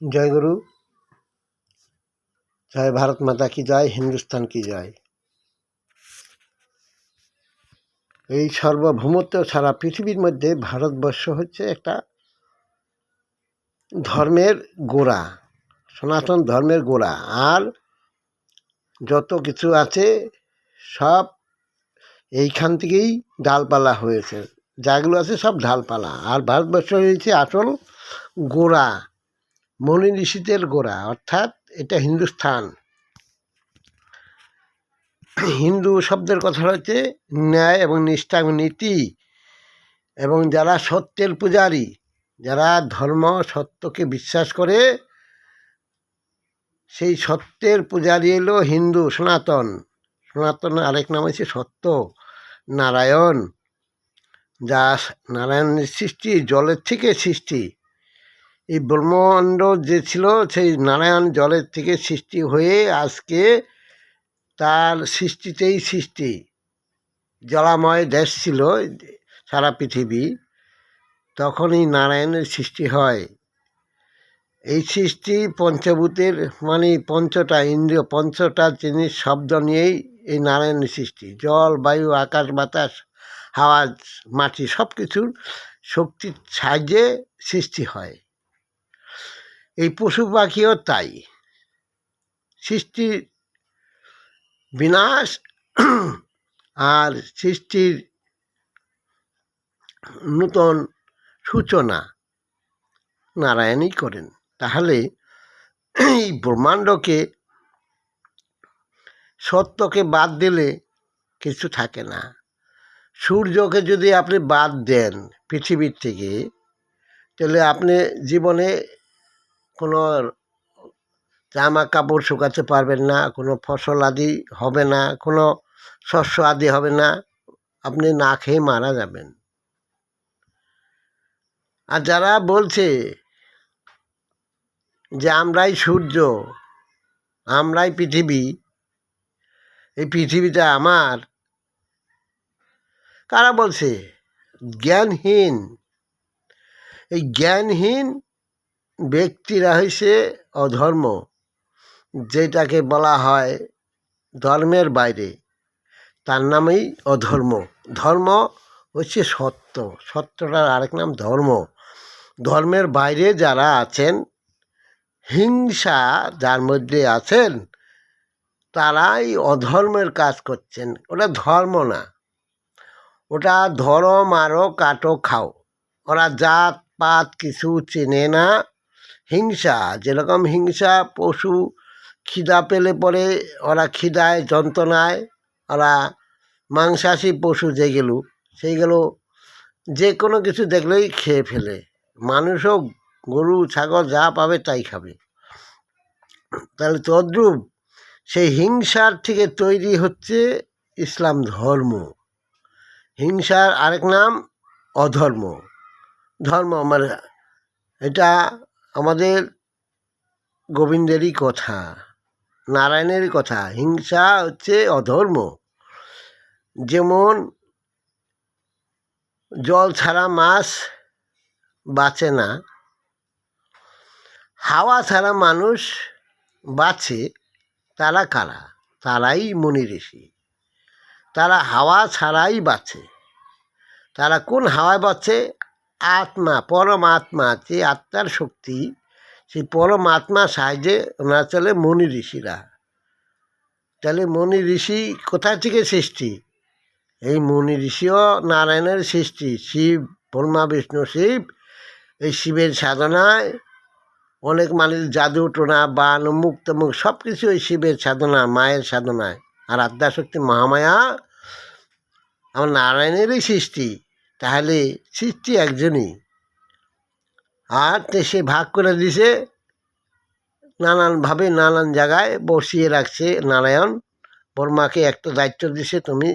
জয় গুরু, জয় ভারত মাতা কি জয়, হিন্দুস্তান কি জয়। এই সার্বভৌমত্ব সারা পৃথিবীর মধ্যে ভারতবর্ষ হচ্ছে একটা ধর্মের গোড়া, সনাতন ধর্মের গোড়া। আর যত কিছু আছে সব এইখান থেকেই ডালপালা হয়েছে, যাগুলো আছে সব ডালপালা। আর ভারতবর্ষ হয়েছে আসল গোড়া, মনি ঋষিদের গোড়া, অর্থাৎ এটা হিন্দুস্থান। হিন্দু শব্দের কথা হচ্ছে ন্যায় এবং নিষ্ঠা এবং নীতি, এবং যারা সত্যের পূজারী, যারা ধর্ম সত্যকে বিশ্বাস করে, সেই সত্যের পূজারী এলো হিন্দু সনাতন। সনাতন আরেক নাম হচ্ছে সত্য নারায়ণ, যা নারায়ণের সৃষ্টি, জলের থেকে সৃষ্টি। এই ব্রহ্মাণ্ড যে ছিল সেই নারায়ণ জলের থেকে সৃষ্টি হয়ে আজকে তার সৃষ্টিতেই সৃষ্টি। জলাময় দেশ ছিল সারা পৃথিবী, তখনই নারায়ণের সৃষ্টি হয়। এই সৃষ্টি পঞ্চভূতের মানে পঞ্চটা ইন্দ্রিয়, পঞ্চটা জিনিস শব্দ নিয়েই এই নারায়ণের সৃষ্টি। জল, বায়ু, আকাশ, বাতাস, হাওয়া, মাটি সব কিছুর শক্তির সাহায্যে সৃষ্টি হয়। এই পশু পাখিও তাই। সৃষ্টির বিনাশ আর সৃষ্টির নূতন সূচনা নারায়ণই করেন। তাহলে এই ব্রহ্মাণ্ডকে, সত্যকে বাদ দিলে কিছু থাকে না। সূর্যকে যদি আপনি বাদ দেন পৃথিবীর থেকে, তাহলে আপনি জীবনে কোনো জামা কাপড় শুকাতে পারবেন না, কোনো ফসল আদি হবে না, কোনো শস্য আদি হবে না, আপনি না খেয়ে মারা যাবেন। আর যারা বলছে যে আমরাই সূর্য, আমরাই পৃথিবী, এই পৃথিবীটা আমার, কারা বলছে? জ্ঞানহীন। এই জ্ঞানহীন ব্যক্তিরা হয়েছে অধর্ম, যেটাকে বলা হয় ধর্মের বাইরে, তার নামেই অধর্ম। ধর্ম হচ্ছে সত্য, সত্যটার আরেক নাম ধর্ম। ধর্মের বাইরে যারা আছেন, হিংসা যার মধ্যে আছেন, তারাই অধর্মের কাজ করছেন। ওটা ধর্ম না, ওটা ধরো মারো কাটো খাও। ওরা জাত পাত কিছু চেনে না। হিংসা, যেরকম হিংসা পশু খিদা পেলে পরে ওরা খিদায় যন্ত্রণায় ওরা মাংসাশী পশু যেগুলো, সেইগুলো যে কোনো কিছু দেখলেই খেয়ে ফেলে। মানুষও গরু ছাগল যা পাবে তাই খাবে। তাহলে তদ্রূপ সেই হিংসার থেকে তৈরি হচ্ছে ইসলাম ধর্ম। হিংসার আরেক নাম অধর্ম। ধর্ম মানে এটা আমাদের গোবিন্দেরই কথা, নারায়ণেরই কথা। হিংসা হচ্ছে অধর্ম। যেমন জল ছাড়া মাছ বাঁচে না, হাওয়া ছাড়া মানুষ বাঁচে। তারা কারা? তারাই মুনি ঋষি। তারা হাওয়া ছাড়াই বাঁচে। তারা কোন হাওয়ায় বাঁচে? আত্মা, পরমাত্মা, যে আত্মার শক্তি, সেই পরমাত্মার সাহায্যে ওনারা চলে মুনি ঋষিরা। তাহলে মুনি ঋষি কোথা থেকে সৃষ্টি? এই মুনি ঋষিও নারায়ণের সৃষ্টি। শিব, ব্রহ্মা, বিষ্ণু, শিব, এই শিবের সাধনায় অনেক মানুষ জাদু টোনা বান মুখ তমুক সব কিছু ওই শিবের সাধনা, মায়ের সাধনায়। আর আদ্যাশক্তি মহামায়া আমার নারায়ণেরই সৃষ্টি। তাহলে সৃষ্টি একজনই, আর সে ভাগ করে দিছে নানানভাবে, নানান জায়গায় বসিয়ে রাখছে। নারায়ণ ব্রহ্মাকে একটা দায়িত্ব দিছে, তুমি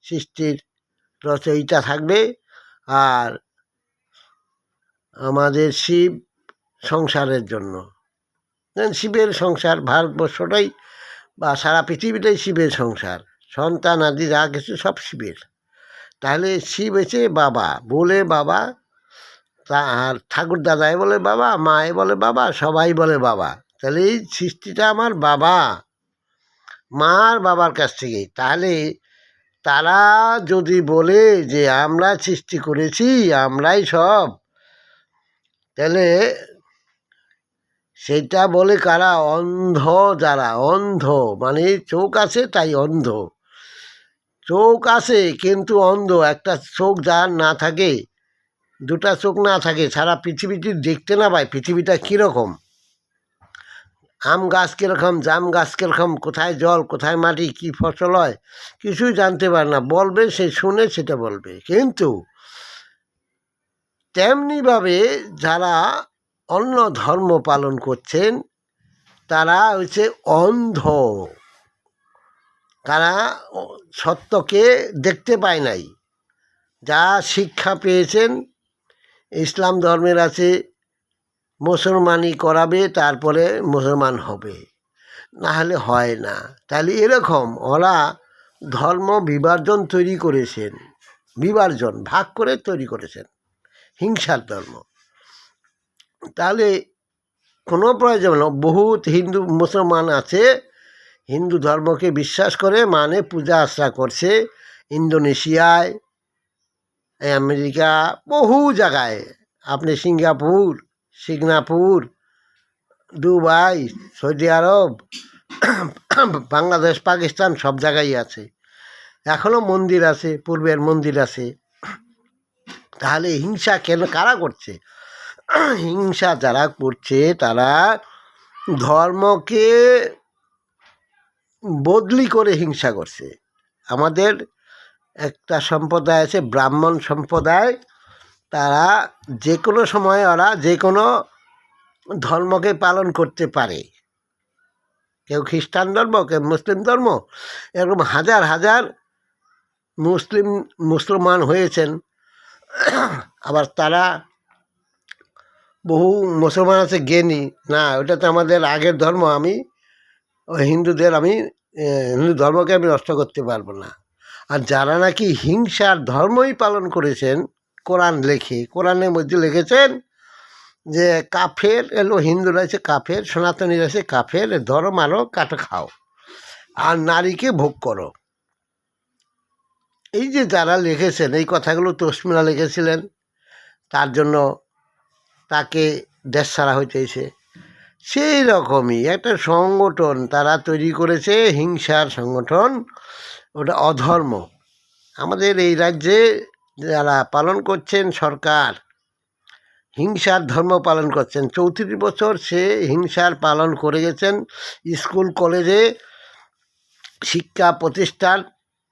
সৃষ্টির রচয়িতা থাকবে, আর আমাদের শিব সংসারের জন্য। শিবের সংসার, ভারতবর্ষটাই বা সারা পৃথিবীটাই শিবের সংসার। সন্তান আদি যা কিছু সব শিবের। তাহলে শিব হচ্ছে বাবা, বলে বাবা আর ঠাকুর দাদাই বলে বাবা, মাই বলে বাবা, সবাই বলে বাবা। তাহলে এই সৃষ্টিটা আমার বাবা, মার বাবার কাছ থেকেই। তাহলে তারা যদি বলে যে আমরা সৃষ্টি করেছি, আমরাই সব, তাহলে সেইটা বলে কারা? অন্ধ যারা, অন্ধ মানে চোখ আছে তাই অন্ধ, চোখ আছে কিন্তু অন্ধ। একটা চোখ যার না থাকে, দুটা চোখ না থাকে, সারা পৃথিবীটি দেখতে না পায় পৃথিবীটা কীরকম, আম গাছ কীরকম, জাম গাছ কীরকম, কোথায় জল, কোথায় মাটি, কী ফসল হয়, কিছুই জানতে পারে না। বলবে সে শুনে সেটা বলবে। কিন্তু তেমনিভাবে যারা অন্য ধর্ম পালন করছেন তারা হচ্ছে অন্ধ, তারা সত্যকে দেখতে পায় নাই। যা শিক্ষা পেয়েছেন ইসলাম ধর্মের আছে, মুসলমানি করাবে তারপরে মুসলমান হবে, না হলে হয় না। তাহলে এরকম ওরা ধর্ম বিভাজন তৈরি করেছেন, বিভাজন ভাগ করে তৈরি করেছেন হিংসার ধর্ম। তাহলে কোনো প্রয়োজন না। বহুত হিন্দু মুসলমান আছে, হিন্দু ধর্মকে বিশ্বাস করে, মানে পূজা আশ্রা করছে ইন্দোনেশিয়ায়, আমেরিকা, বহু জায়গায়, আপনি সিঙ্গাপুর, দুবাই, সৌদি আরব, বাংলাদেশ, পাকিস্তান, সব জায়গায় আছে। এখনও মন্দির আছে, পূর্বের মন্দির আছে। তাহলে হিংসা কেন কারা করছে? হিংসা যারা করছে তারা ধর্মকে বদলি করে হিংসা করছে। আমাদের একটা সম্প্রদায় আছে, ব্রাহ্মণ সম্প্রদায়, তারা যে কোনো সময় ওরা যে কোনো ধর্মকে পালন করতে পারে। কেউ খ্রিস্টান ধর্ম, কেউ মুসলিম ধর্ম, এরকম হাজার হাজার মুসলমান হয়েছেন। আবার তারা বহু মুসলমান আছে জ্ঞানী, না ওটা তো আমাদের আগের ধর্ম, আমি হিন্দু ধর্মকে আমি নষ্ট করতে পারবো না। আর যারা নাকি হিংসার ধর্মই পালন করেছেন, কোরআন লেখে, কোরআনের মধ্যে লিখেছেন যে কাফের এলো, হিন্দুরা আছে কাফের, সনাতনীরা আছে কাফের, ধরো মারো কাটো খাও আর নারীকে ভোগ করো। এই যে যারা লিখেছেন এই কথাগুলো তসমিনা লিখেছিলেন, তার জন্য তাকে দেশ ছাড়া হইতেছে। সেই রকমই একটা সংগঠন তারা তৈরি করেছে, হিংসার সংগঠন, ওটা অধর্ম। আমাদের এই রাজ্যে যারা পালন করছেন সরকার, হিংসার ধর্ম পালন করছেন। 34 বছর সে হিংসার পালন করে গেছেন। স্কুল কলেজে শিক্ষা প্রতিষ্ঠান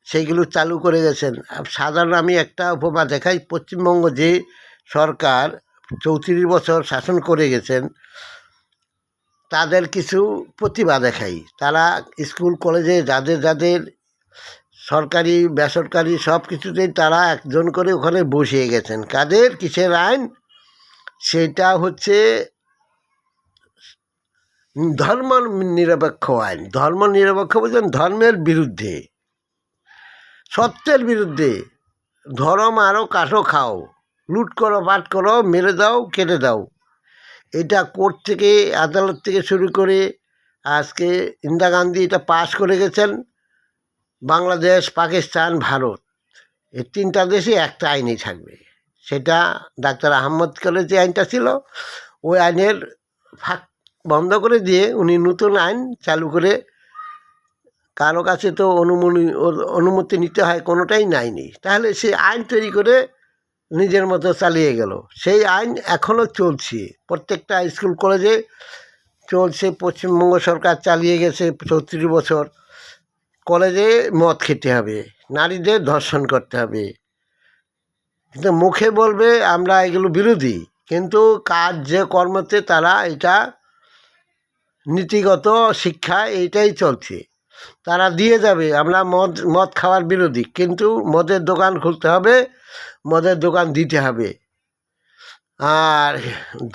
সেইগুলো চালু করে গেছেন। সাধারণ আমি একটা উপমা দেখাই, পশ্চিমবঙ্গ যে সরকার 34 বছর শাসন করে গেছেন, তাদের কিছু প্রতিভা দেখাই। তারা স্কুল কলেজে যাদের সরকারি বেসরকারি সব কিছুতেই তারা একজন করে ওখানে বসিয়ে গেছেন। কাদের কিসের আইন? সেটা হচ্ছে ধর্ম নিরপেক্ষ আইন। ধর্ম নিরপেক্ষ বলছেন ধর্মের বিরুদ্ধে, সত্যের বিরুদ্ধে। ধর্ম আরও কাঠো খাও, লুট করো, পাট করো, মেরে দাও, কেটে দাও। এটা কোর্ট থেকে, আদালত থেকে শুরু করে আজকে ইন্দিরা গান্ধী এটা পাশ করে গেছেন। বাংলাদেশ, পাকিস্তান, ভারত, এই 3টা দেশে একটা আইনই থাকবে। সেটা ডাক্তার আহমদ কলের যে আইনটা ছিল, ওই আইনের ফাঁক বন্ধ করে দিয়ে উনি নতুন আইন চালু করে, কারো কাছে তো অনুমতি নিতে হয়, কোনোটাই নেয়নি। তাহলে সে আইন তৈরি করে নিজের মতো চালিয়ে গেল। সেই আইন এখনও চলছে, প্রত্যেকটা স্কুল কলেজে চলছে। পশ্চিমবঙ্গ সরকার চালিয়ে গেছে 34 বছর। কলেজে মদ খেতে হবে, নারীদের ধর্ষণ করতে হবে, কিন্তু মুখে বলবে আমরা এগুলো বিরোধী, কিন্তু কাজ যে কর্মতে তারা এটা নীতিগত শিক্ষা এইটাই চলছে। তারা দিয়ে যাবে আমরা মদ খাওয়ার বিরোধী, কিন্তু মদের দোকান খুলতে হবে, মদের দোকান দিতে হবে। আর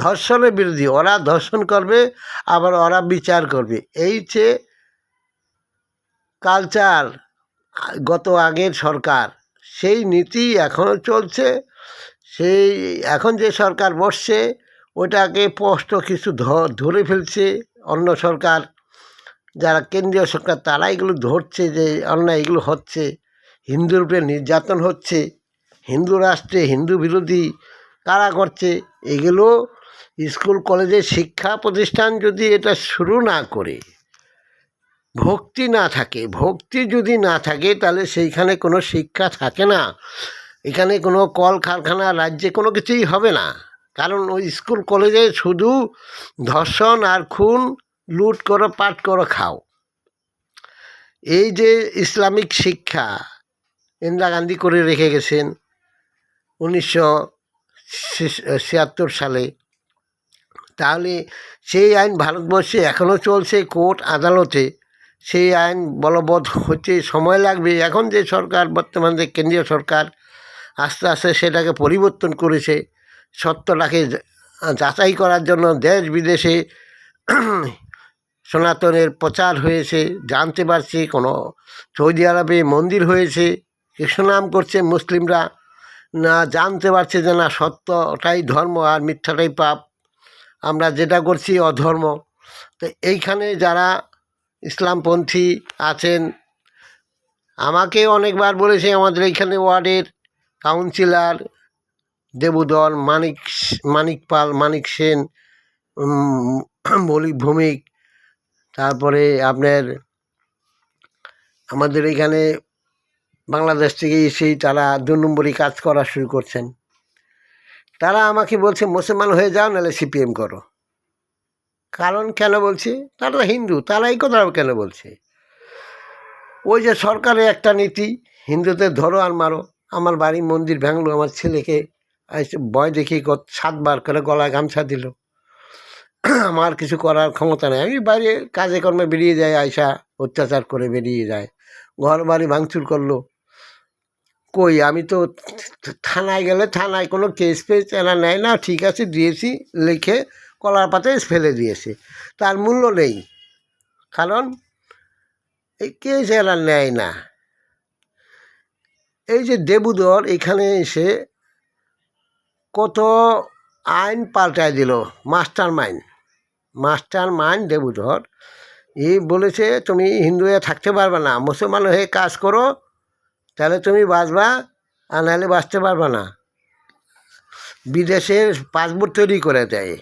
ধর্ষণের বিরোধী, ওরা ধর্ষণ করবে আবার ওরা বিচার করবে। এই যে কালচার গত আগের সরকার, সেই নীতি এখনও চলছে, সেই এখন যে সরকার বসছে ওটাকে স্পষ্ট কিছু ধরে ফেলছে অন্য সরকার, যারা কেন্দ্রীয় সরকার তারা এগুলো ধরছে যে অন্যায় এগুলো হচ্ছে, হিন্দুর উপরে নির্যাতন হচ্ছে, হিন্দু রাষ্ট্রে হিন্দু বিরোধী কারা করছে এগুলো। স্কুল কলেজে শিক্ষা প্রতিষ্ঠান যদি এটা শুরু না করে, ভক্তি না থাকে, ভক্তি যদি না থাকে তাহলে সেইখানে কোনো শিক্ষা থাকে না, এখানে কোনো কল কারখানা রাজ্যে কোনো কিছুই হবে না। কারণ ওই স্কুল কলেজে শুধু ধর্ষণ আর খুন, লুট করো পাট করো খাও। এই যে ইসলামিক শিক্ষা ইন্দিরা গান্ধী করে রেখে গেছেন 1976 সালে, তাহলে সেই আইন ভারতবর্ষে এখনও চলছে কোর্ট আদালতে, সেই আইন বলবৎ হতে সময় লাগবে। এখন যে সরকার বর্তমান যে কেন্দ্রীয় সরকার আস্তে আস্তে সেটাকে পরিবর্তন করেছে, সত্যটাকে যাচাই করার জন্য দেশ বিদেশে সনাতনের প্রচার হয়েছে, জানতে পারছি কোনো সৌদি আরবে মন্দির হয়েছে, কৃষ্ণনাম করছে মুসলিমরা, না জানতে পারছে যে না সত্যটাই ধর্ম আর মিথ্যাটাই পাপ, আমরা যেটা করছি অধর্ম। তো এইখানে যারা ইসলামপন্থী আছেন, আমাকে অনেকবার বলেছে আমাদের এইখানে ওয়ার্ডের কাউন্সিলর দেবুদল, মানিক পাল, মানিক সেন, মৌলিক ভৌমিক, তারপরে আপনার আমাদের এখানে বাংলাদেশ থেকে এসেই তারা 2 নম্বরই কাজ করা শুরু করছেন। তারা আমাকে বলছে মুসলমান হয়ে যাও নাহলে সিপিএম করো। কারণ কেন বলছি, তারা হিন্দু, তারা এই কথা কেন বলছে? ওই যে সরকারের একটা নীতি, হিন্দুদের ধরো আর মারো। আমার বাড়ি মন্দির ভাঙলো, আমার ছেলেকে ভয় দেখি 7বার করে গলায় গামছা দিল। আমার কিছু করার ক্ষমতা নেই, আমি বাইরে কাজে কর্মে বেরিয়ে যাই, আয়সা অত্যাচার করে বেরিয়ে যায়, ঘর বাড়ি ভাঙচুর করলো। কই আমি তো থানায় গেলে থানায় কোনো কেস ফেস এরা নেয় না, ঠিক আছে দিয়েছি লিখে কলার পাতায় ফেলে দিয়েছে, তার মূল্য নেই, কারণ এই কেস এরা নেয় না। এই যে দেবুদর এখানে এসে কত আইন পাল্টায় দিল, মাস্টার মাইন্ড দেবুদর। এই বলেছে তুমি হিন্দু হয়ে থাকতে পারবে না, মুসলমান হয়ে কাজ করো তাহলে তুমি বাঁচবা, আর নাহলে বাঁচতে পারবে না। বিদেশের পাসপোর্ট তৈরি করে দেয়,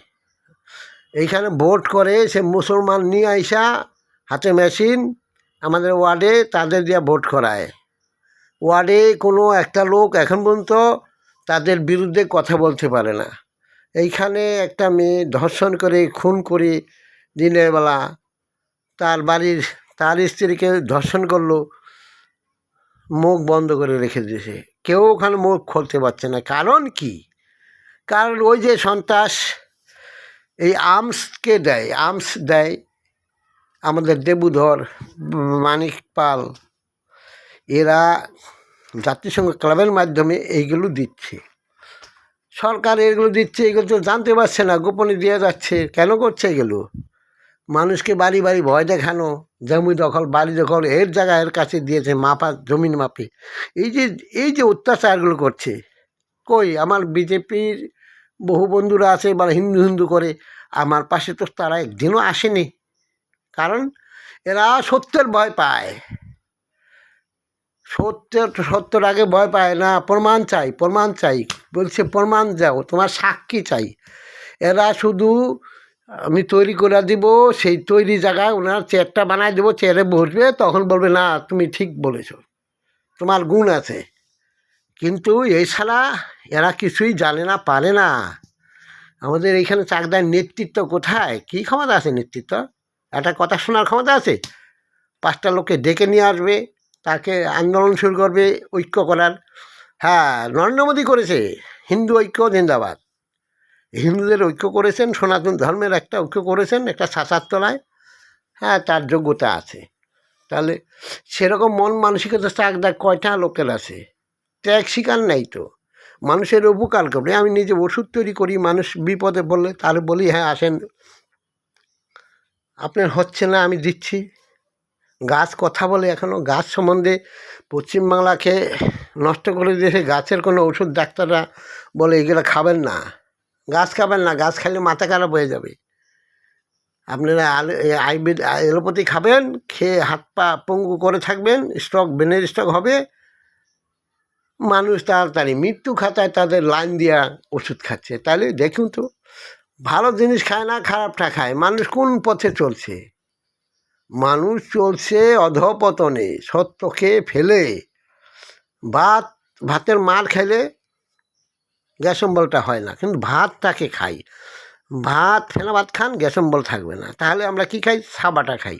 এইখানে ভোট করে সে মুসলমান নিয়ে আইসা হাতে মেশিন আমাদের ওয়ার্ডে তাদের দিয়ে ভোট করায়। ওয়ার্ডে কোনো একটা লোক এখন পর্যন্ত তাদের বিরুদ্ধে কথা বলতে পারে না। এইখানে একটা মেয়ে ধর্ষণ করে খুন করে দিনের বেলা তার স্ত্রীকে ধর্ষণ করলো, মুখ বন্ধ করে রেখে দিয়েছে, কেউ ওখানে মুখ খুলতে পারছে না। কারণ কি? কারণ ওই যে সন্ত্রাস এই আর্মস দেয় আমাদের দেবুধর, মানিক পাল, এরা জাতিসংঘ ক্লাবের মাধ্যমে এইগুলো দিচ্ছে, সরকার এগুলো দিচ্ছে, এগুলো তো জানতে পারছে না, গোপনে দিয়ে যাচ্ছে। কেন করছে এগুলো? মানুষকে বাড়ি বাড়ি ভয় দেখানো, জমি দখল, বাড়ি দখল, এর জায়গা এর কাছে দিয়েছে, জমিন মাপে। এই যে অত্যাচারগুলো করছে, কই আমার বিজেপির বহু বন্ধুরা আছে বা হিন্দু করে, আমার পাশে তো তারা একদিনও আসেনি। কারণ এরা সত্যের ভয় পায়, সত্যর আগে ভয় পায় না, প্রমাণ চাই, বলছে প্রমাণ দাও, তোমার সাক্ষী চাই। এরা শুধু আমি তৈরি করে দিব, সেই তৈরি জায়গায় ওনার চেয়ারটা বানায় দেবো, চেয়ারে বসবে, তখন বলবে না তুমি ঠিক বলেছ, তোমার গুণ আছে। কিন্তু এই শালা এরা কিছুই জানে না, পারে না। আমাদের এইখানে চাকদার নেতৃত্ব কোথায়? কী ক্ষমতা আছে নেতৃত্ব? একটা কথা শোনার ক্ষমতা আছে? 5টা লোককে ডেকে নিয়ে আসবে, তাকে আন্দোলন শুরু করবে ঐক্য করার। হ্যাঁ, নরেন্দ্র মোদী করেছে হিন্দু ঐক্য জিন্দাবাদ, হিন্দুদের ঐক্য করেছেন, সনাতন ধর্মের একটা ঐক্য করেছেন একটা ছাতার তলায়। হ্যাঁ, তার যোগ্যতা আছে। তাহলে সেরকম মন মানসিকতা চাকদার কয়টা লোকের আছে? ত্যাগ শিকার নেই তো, মানুষের উপকার করবে। আমি নিজে ওষুধ তৈরি করি, মানুষ বিপদে পড়লে তার বলি হ্যাঁ আসেন, আপনার হচ্ছে না আমি দিচ্ছি। গাছ কথা বলে, এখনও গাছ সম্বন্ধে পশ্চিমবাংলাকে নষ্ট করে দিয়েছে। গাছের কোনো ওষুধ ডাক্তাররা বলে এগুলো খাবেন না, গাছ খাবেন না, গাছ খাইলে মাথা খারাপ হয়ে যাবে। আপনারা আয়ুর্বেদ এলোপ্যাথি খাবেন, খেয়ে হাত পা পঙ্গু করে থাকবেন, স্ট্রোক ব্রেনের স্ট্রোক হবে, মানুষ তাড়াতাড়ি মৃত্যু খাতায় তাদের লাইন দিয়া ওষুধ খাচ্ছে। তাহলে দেখুন তো, ভালো জিনিস খায় না, খারাপটা খায়। মানুষ কোন পথে চলছে? মানুষ চলছে অধঃপতনে, সত্যকে ফেলে। ভাতের মার খাইলে গ্যাস অম্বলটা হয় না, কিন্তু ভাতটাকে খাই। ফেনা ভাত খান, গ্যাস অম্বল থাকবে না। তাহলে আমরা কি খাই? সাবাটা খাই।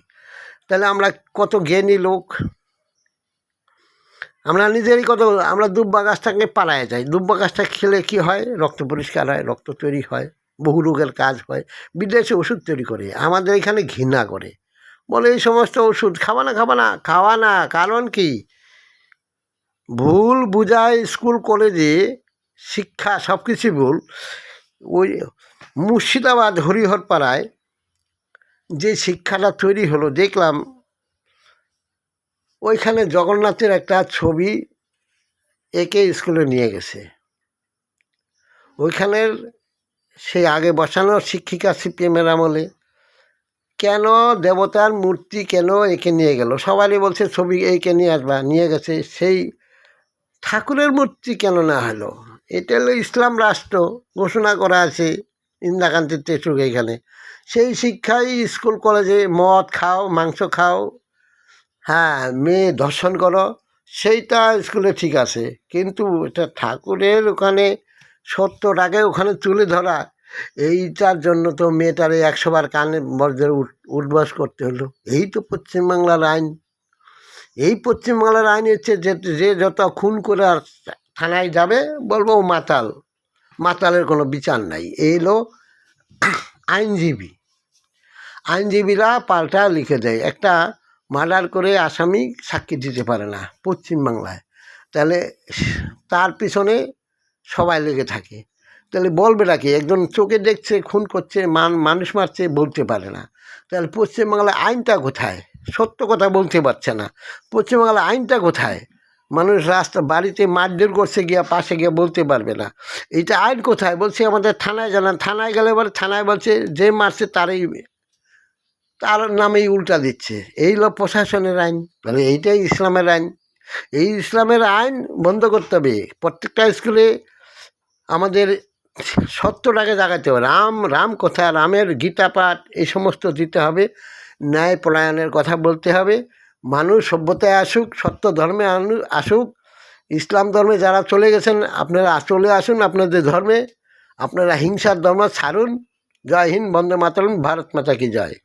তাহলে আমরা কত জ্ঞানী লোক, আমরা নিজেরই কত, আমরা দুব্বা গাছটাকে পালায় যাই। দুব্বা গাছটা খেলে কি হয়? রক্ত পরিষ্কার হয়, রক্ত তৈরি হয়, বহু রোগের কাজ হয়। বিদেশে ওষুধ তৈরি করে, আমাদের এখানে ঘৃণা করে, বলে এই সমস্ত ওষুধ খাওয়া না, খাওয়া না। কারণ কি? ভুল বুঝায় স্কুল কলেজে শিক্ষা সব কিছু ভুল। ওই মুর্শিদাবাদ হরিহরপাড়ায় যে শিক্ষাটা তৈরি হলো, দেখলাম ওইখানে জগন্নাথের একটা ছবি এঁকে স্কুলে নিয়ে গেছে। ওইখানের সেই আগে বসানো শিক্ষিকা সিপিএমের আমলে কেন দেবতার মূর্তি কেন এঁকে নিয়ে গেল? সবারই বলছে ছবি এঁকে নিয়ে আসবা, নিয়ে গেছে। সেই ঠাকুরের মূর্তি কেন না হলো? এটা হলো ইসলাম রাষ্ট্র, ঘোষণা করা আছে ইন্দিরাকান্তের তেসুক। এখানে সেই শিক্ষাই স্কুল কলেজে মদ খাও, মাংস খাও, হ্যাঁ, মেয়ে ধর্ষণ করো, সেইটা স্কুলে ঠিক আছে। কিন্তু এটা ঠাকুরের ওখানে সত্যটাকে ওখানে তুলে ধরা, এইটার জন্য তো মেয়েটারে 100 বার কানে বজ্রের উঠবাস করতে হলো। এই তো পশ্চিমবাংলার আইন। এই পশ্চিমবাংলার আইন হচ্ছে যে যত খুন করে আর থানায় যাবে, বলবো ও মাতাল, মাতালের কোনো বিচার নাই। এই হলো আইনজীবীরা পাল্টা লিখে দেয়। একটা মার্ডার করে আসামি সাক্ষী দিতে পারে না পশ্চিমবাংলায়, তাহলে তার পিছনে সবাই লেগে থাকে। তাহলে বলবে নাকি? একজন চোখে দেখছে খুন করছে, মানুষ মারছে, বলতে পারে না। তাহলে পশ্চিমবাংলায় আইনটা কোথায়? সত্য কথা বলতে পারছে না। পশ্চিমবাংলায় আইনটা কোথায়? মানুষ রাস্তা বাড়িতে মারধর করছে, গিয়া পাশে গিয়ে বলতে পারবে না। এইটা আইন কোথায়? বলছে আমাদের থানায় জানান। থানায় গেলে এবার থানায় বলছে যে মারছে তার নামেই উল্টা দিচ্ছে। এই হলো প্রশাসনের আইন। তাহলে এইটাই ইসলামের আইন। এই ইসলামের আইন বন্ধ করতে হবে। প্রত্যেকটা স্কুলে আমাদের সত্যটাকে জাগাতে হবে। রাম কথা, রামের গীতা পাঠ, এই সমস্ত দিতে হবে। ন্যায় পলায়নের কথা বলতে হবে। মানুষ সভ্যতায় আসুক, সত্য ধর্মে আসুক। ইসলাম ধর্মে যারা চলে গেছেন, আপনারা চলে আসুন আপনাদের ধর্মে। আপনারা হিংসার ধর্ম ছাড়ুন। জয় হিন্দ, বন্দে মাতরম, ভারত মাতা কি জয়।